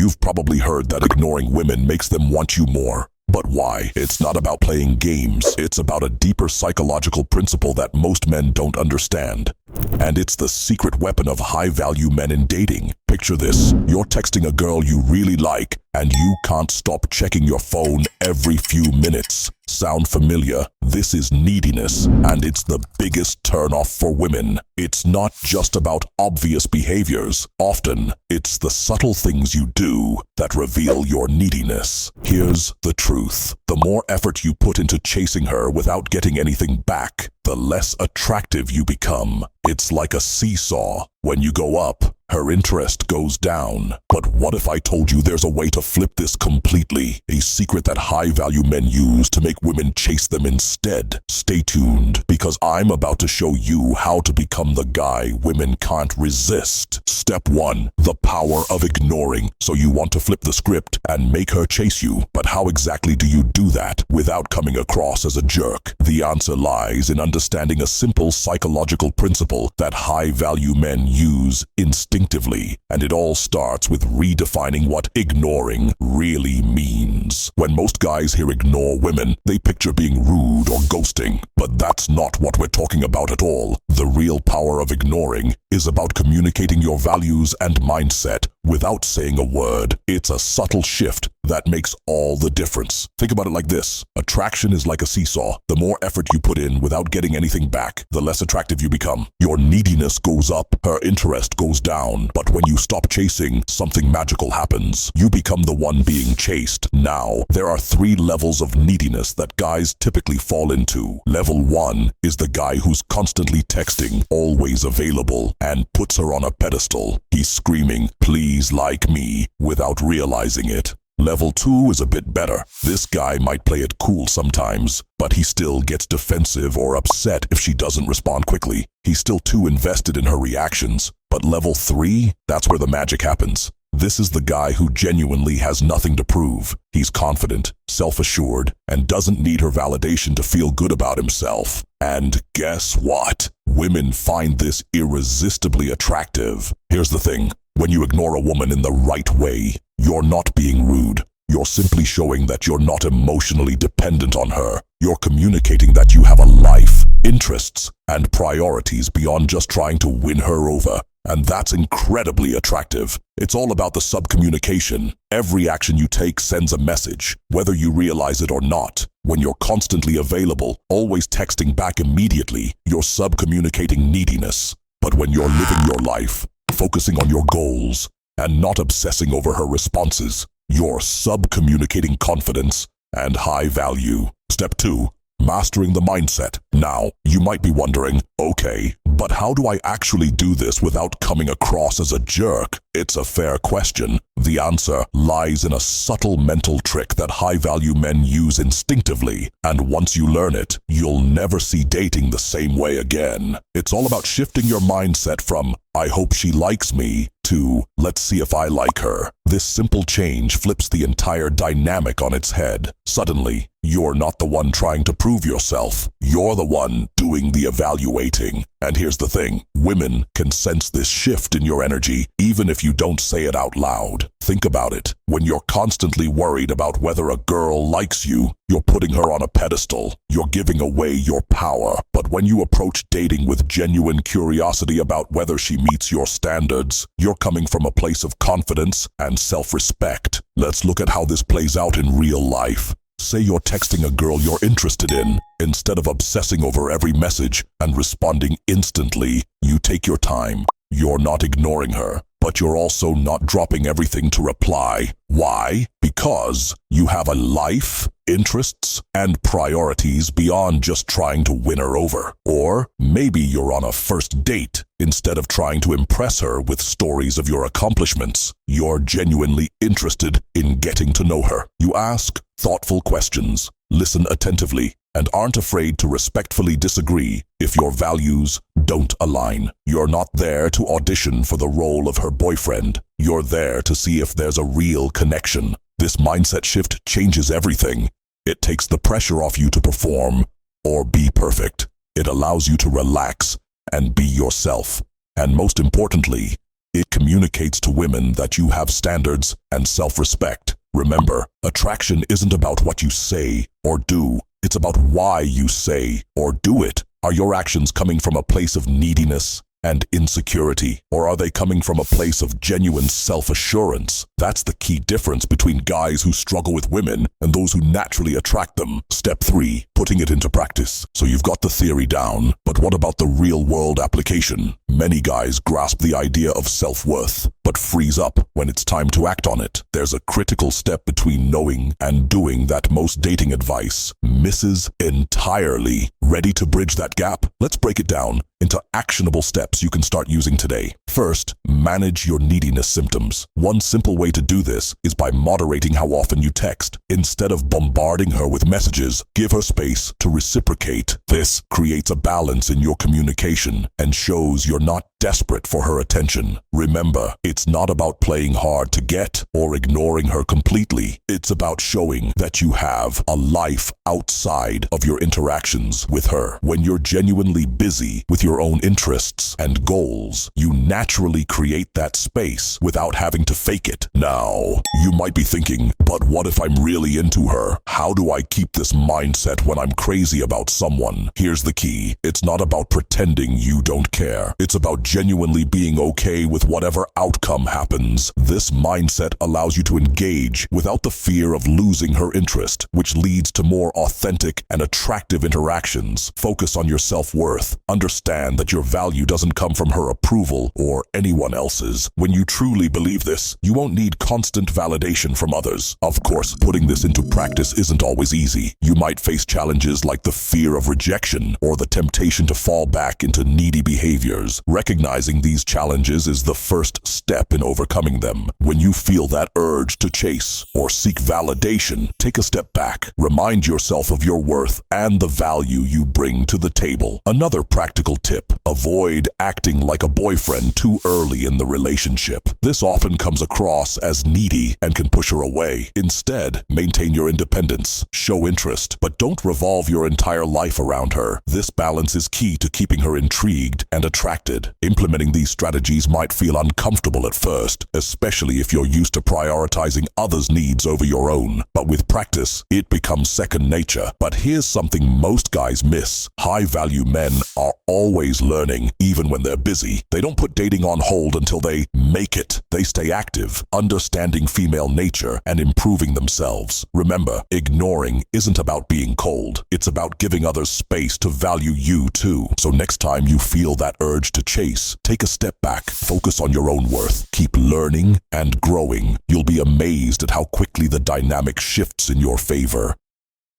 You've probably heard that ignoring women makes them want you more. But why? It's not about playing games. It's about a deeper psychological principle that most men don't understand. And it's the secret weapon of high-value men in dating. Picture this. You're texting a girl you really like, and you can't stop checking your phone every few minutes. Sound familiar? This is neediness, and it's the biggest turnoff for women. It's not just about obvious behaviors. Often, it's the subtle things you do that reveal your neediness. Here's the truth. The more effort you put into chasing her without getting anything back, the less attractive you become. It's like a seesaw. When you go up, her interest goes down. But what if I told you there's a way to flip this completely? A secret that high-value men use to make women chase them instead. Stay tuned, because I'm about to show you how to become the guy women can't resist. Step 1. The power of ignoring. So you want to flip the script and make her chase you. But how exactly do you do that without coming across as a jerk? The answer lies in understanding a simple psychological principle that high-value men use instinctively, and it all starts with redefining what ignoring really means. When most guys hear ignore women, they picture being rude or ghosting, but that's not what we're talking about at all. The real power of ignoring is about communicating your values and mindset without saying a word. It's a subtle shift that makes all the difference. Think about it like this. Attraction is like a seesaw. The more effort you put in without getting anything back, the less attractive you become. Your neediness goes up, her interest goes down. But when you stop chasing, something magical happens. You become the one being chased. Now, there are 3 levels of neediness that guys typically fall into. Level 1 is the guy who's constantly texting, always available, and puts her on a pedestal. He's screaming, "Please like me," without realizing it. Level 2 is a bit better. This guy might play it cool sometimes, but he still gets defensive or upset if she doesn't respond quickly. He's still too invested in her reactions. But level 3, that's where the magic happens. This is the guy who genuinely has nothing to prove. He's confident, self-assured, and doesn't need her validation to feel good about himself. And guess what? Women find this irresistibly attractive. Here's the thing. When you ignore a woman in the right way, you're not being rude. You're simply showing that you're not emotionally dependent on her. You're communicating that you have a life, interests, and priorities beyond just trying to win her over. And that's incredibly attractive. It's all about the subcommunication. Every action you take sends a message, whether you realize it or not. When you're constantly available, always texting back immediately, you're subcommunicating neediness. But when you're living your life, focusing on your goals, and not obsessing over her responses, you're subcommunicating confidence and high value. Step 2. Mastering the mindset. Now, you might be wondering, okay, but how do I actually do this without coming across as a jerk? It's a fair question. The answer lies in a subtle mental trick that high-value men use instinctively, and once you learn it, you'll never see dating the same way again. It's all about shifting your mindset from, "I hope she likes me," to, "Let's see if I like her." This simple change flips the entire dynamic on its head. Suddenly, you're not the one trying to prove yourself. You're the one doing the evaluating. And here's the thing. Women can sense this shift in your energy, even if you don't say it out loud. Think about it. When you're constantly worried about whether a girl likes you, you're putting her on a pedestal. You're giving away your power. But when you approach dating with genuine curiosity about whether she meets your standards, you're coming from a place of confidence and self-respect. Let's look at how this plays out in real life. Say you're texting a girl you're interested in. Instead of obsessing over every message and responding instantly, you take your time. You're not ignoring her, but you're also not dropping everything to reply. Why? Because you have a life, interests, and priorities beyond just trying to win her over. Or maybe you're on a first date. Instead of trying to impress her with stories of your accomplishments, you're genuinely interested in getting to know her. You ask thoughtful questions, listen attentively, and aren't afraid to respectfully disagree if your values don't align. You're not there to audition for the role of her boyfriend. You're there to see if there's a real connection. This mindset shift changes everything. It takes the pressure off you to perform or be perfect. It allows you to relax and be yourself. And most importantly, It communicates to women that you have standards and self-respect. Remember, attraction isn't about what you say or do. It's about why you say or do it. Are your actions coming from a place of neediness and insecurity, or are they coming from a place of genuine self-assurance? That's the key difference between guys who struggle with women and those who naturally attract them. Step 3, putting it into practice. So you've got the theory down, but what about the real-world application? Many guys grasp the idea of self-worth, but freeze up when it's time to act on it. There's a critical step between knowing and doing that most dating advice misses entirely. Ready to bridge that gap? Let's break it down into actionable steps you can start using today. First, manage your neediness symptoms. One simple way to do this is by moderating how often you text. Instead of bombarding her with messages, give her space to reciprocate. This creates a balance in your communication and shows you're not desperate for her attention. Remember, it's not about playing hard to get or ignoring her completely. It's about showing that you have a life outside of your interactions with her. When you're genuinely busy with your own interests and goals, you naturally create that space without having to fake it. Now, you might be thinking, but what if I'm really into her? How do I keep this mindset when I'm crazy about someone? Here's the key. It's not about pretending you don't care. It's about genuinely being okay with whatever outcome happens. This mindset allows you to engage without the fear of losing her interest, which leads to more authentic and attractive interactions. Focus on your self-worth. Understand that your value doesn't come from her approval or anyone else's. When you truly believe this, you won't need constant validation from others. Of course, putting this into practice isn't always easy. You might face challenges like the fear of rejection or the temptation to fall back into needy behaviors. Recognizing these challenges is the first step in overcoming them. When you feel that urge to chase or seek validation, take a step back. Remind yourself of your worth and the value you bring to the table. Another practical tip: avoid acting like a boyfriend too early in the relationship. This often comes across as needy and can push her away. Instead, maintain your independence, show interest, but don't revolve your entire life around her. This balance is key to keeping her intrigued and attracted. Implementing these strategies might feel uncomfortable at first, especially if you're used to prioritizing others' needs over your own. But with practice, it becomes second nature. But here's something most guys miss. High-value men are always learning, even when they're busy. They don't put dating on hold until they make it. They stay active, understanding female nature and improving themselves. Remember, ignoring isn't about being cold. It's about giving others space to value you too. So next time you feel that urge to chase, take a step back, focus on your own worth, keep learning and growing. You'll be amazed at how quickly the dynamic shifts in your favor.